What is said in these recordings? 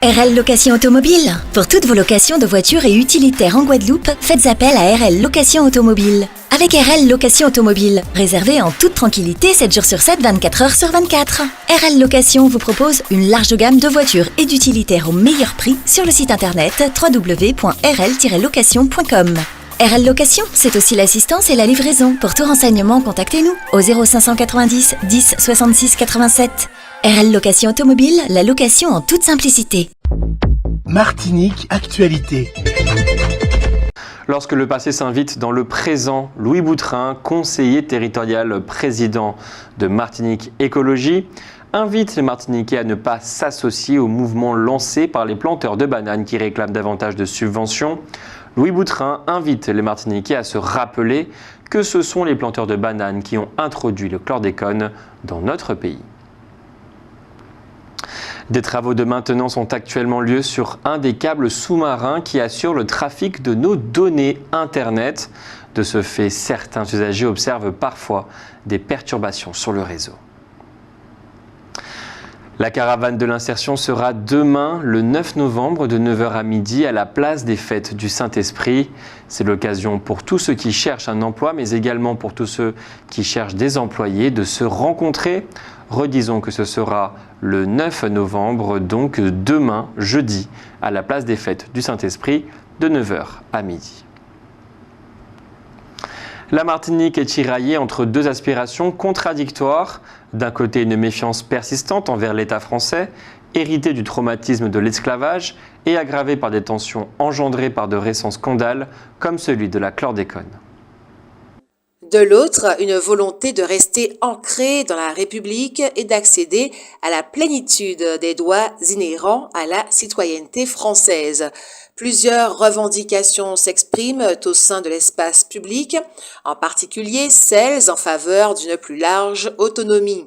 RL Location Automobile. Pour toutes vos locations de voitures et utilitaires en Guadeloupe, faites appel à RL Location Automobile. Avec RL Location Automobile, réservez en toute tranquillité 7 jours sur 7, 24 heures sur 24. RL Location vous propose une large gamme de voitures et d'utilitaires au meilleur prix sur le site internet www.rl-location.com. RL Location, c'est aussi l'assistance et la livraison. Pour tout renseignement, contactez-nous au 0590 10 66 87. RL Location Automobile, la location en toute simplicité. Martinique Actualité. Lorsque le passé s'invite dans le présent, Louis Boutrin, conseiller territorial président de Martinique Écologie, invite les Martiniquais à ne pas s'associer au mouvement lancé par les planteurs de bananes qui réclament davantage de subventions. Louis Boutrin invite les Martiniquais à se rappeler que ce sont les planteurs de bananes qui ont introduit le chlordécone dans notre pays. Des travaux de maintenance ont actuellement lieu sur un des câbles sous-marins qui assure le trafic de nos données Internet. De ce fait, certains usagers observent parfois des perturbations sur le réseau. La caravane de l'insertion sera demain, le 9 novembre, de 9h à midi, à la place des Fêtes du Saint-Esprit. C'est l'occasion pour tous ceux qui cherchent un emploi, mais également pour tous ceux qui cherchent des employés, de se rencontrer. Redisons que ce sera le 9 novembre, donc demain, jeudi, à la place des Fêtes du Saint-Esprit, de 9h à midi. La Martinique est tiraillée entre deux aspirations contradictoires. D'un côté, une méfiance persistante envers l'État français, héritée du traumatisme de l'esclavage et aggravée par des tensions engendrées par de récents scandales, comme celui de la chlordécone. De l'autre, une volonté de rester ancré dans la République et d'accéder à la plénitude des droits inhérents à la citoyenneté française. Plusieurs revendications s'expriment au sein de l'espace public, en particulier celles en faveur d'une plus large autonomie.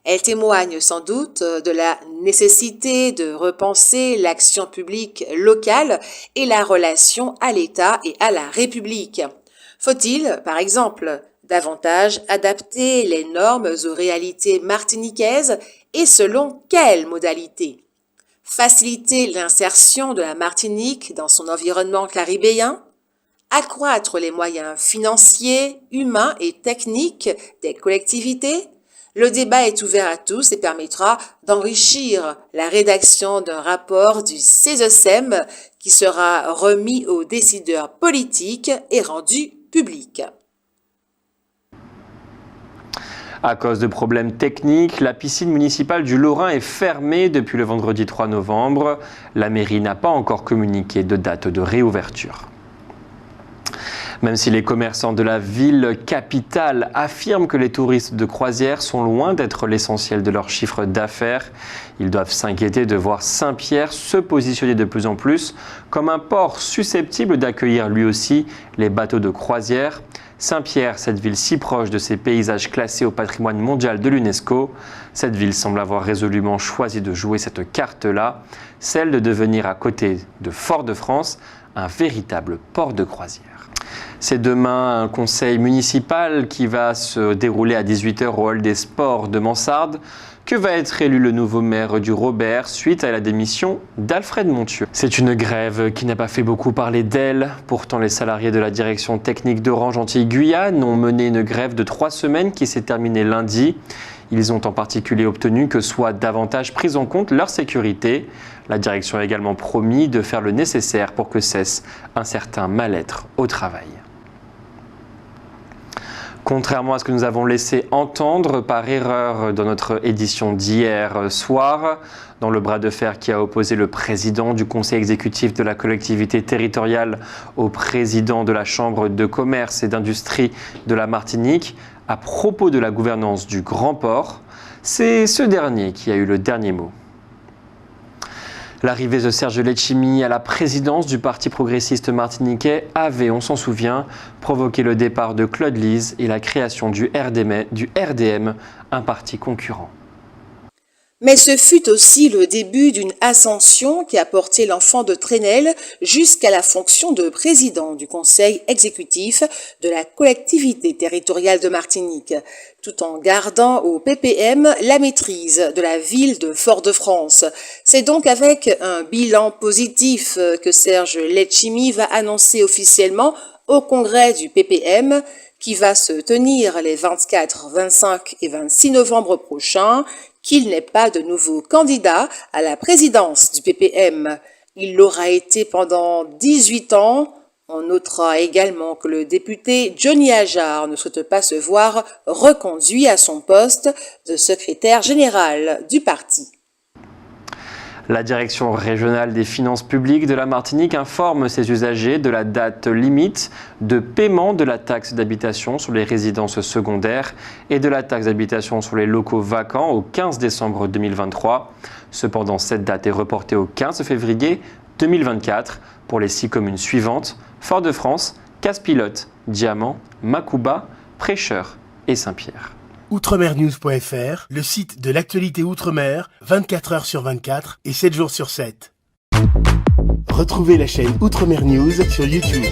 Elles témoignent sans doute de la nécessité de repenser l'action publique locale et la relation à l'État et à la République. Faut-il, par exemple, davantage adapter les normes aux réalités martiniquaises et selon quelles modalités? Faciliter l'insertion de la Martinique dans son environnement caribéen? Accroître les moyens financiers, humains et techniques des collectivités? Le débat est ouvert à tous et permettra d'enrichir la rédaction d'un rapport du CESEM qui sera remis aux décideurs politiques et rendu public. À cause de problèmes techniques, la piscine municipale du Lorrain est fermée depuis le vendredi 3 novembre. La mairie n'a pas encore communiqué de date de réouverture. Même si les commerçants de la ville capitale affirment que les touristes de croisière sont loin d'être l'essentiel de leur chiffre d'affaires, ils doivent s'inquiéter de voir Saint-Pierre se positionner de plus en plus comme un port susceptible d'accueillir lui aussi les bateaux de croisière. Saint-Pierre, cette ville si proche de ces paysages classés au patrimoine mondial de l'UNESCO, cette ville semble avoir résolument choisi de jouer cette carte-là, celle de devenir à côté de Fort-de-France un véritable port de croisière. C'est demain un conseil municipal qui va se dérouler à 18h au hall des sports de Mansarde que va être élu le nouveau maire du Robert suite à la démission d'Alfred Montieu. C'est une grève qui n'a pas fait beaucoup parler d'elle. Pourtant, les salariés de la direction technique d'Orange Antilles-Guyane ont mené une grève de 3 semaines qui s'est terminée lundi. Ils ont en particulier obtenu que soit davantage prise en compte leur sécurité. La direction a également promis de faire le nécessaire pour que cesse un certain mal-être au travail. Contrairement à ce que nous avons laissé entendre par erreur dans notre édition d'hier soir, dans le bras de fer qui a opposé le président du conseil exécutif de la collectivité territoriale au président de la chambre de commerce et d'industrie de la Martinique, à propos de la gouvernance du Grand Port, c'est ce dernier qui a eu le dernier mot. L'arrivée de Serge Letchimy à la présidence du Parti progressiste martiniquais avait, on s'en souvient, provoqué le départ de Claude Lise et la création du RDM, un parti concurrent. Mais ce fut aussi le début d'une ascension qui a porté l'enfant de Trenel jusqu'à la fonction de président du conseil exécutif de la collectivité territoriale de Martinique, tout en gardant au PPM la maîtrise de la ville de Fort-de-France. C'est donc avec un bilan positif que Serge Letchimy va annoncer officiellement au congrès du PPM qui va se tenir les 24, 25 et 26 novembre prochains, qu'il n'est pas de nouveau candidat à la présidence du PPM. Il l'aura été pendant 18 ans. On notera également que le député Johnny Ajar ne souhaite pas se voir reconduit à son poste de secrétaire général du parti. La direction régionale des finances publiques de la Martinique informe ses usagers de la date limite de paiement de la taxe d'habitation sur les résidences secondaires et de la taxe d'habitation sur les locaux vacants au 15 décembre 2023. Cependant, cette date est reportée au 15 février 2024 pour les 6 communes suivantes: Fort-de-France, Casse-Pilote, Diamant, Macouba, Prêcheur et Saint-Pierre. Outremernews.fr, le site de l'actualité Outre-mer, 24 heures sur 24 et 7 jours sur 7. Retrouvez la chaîne Outremer News sur YouTube.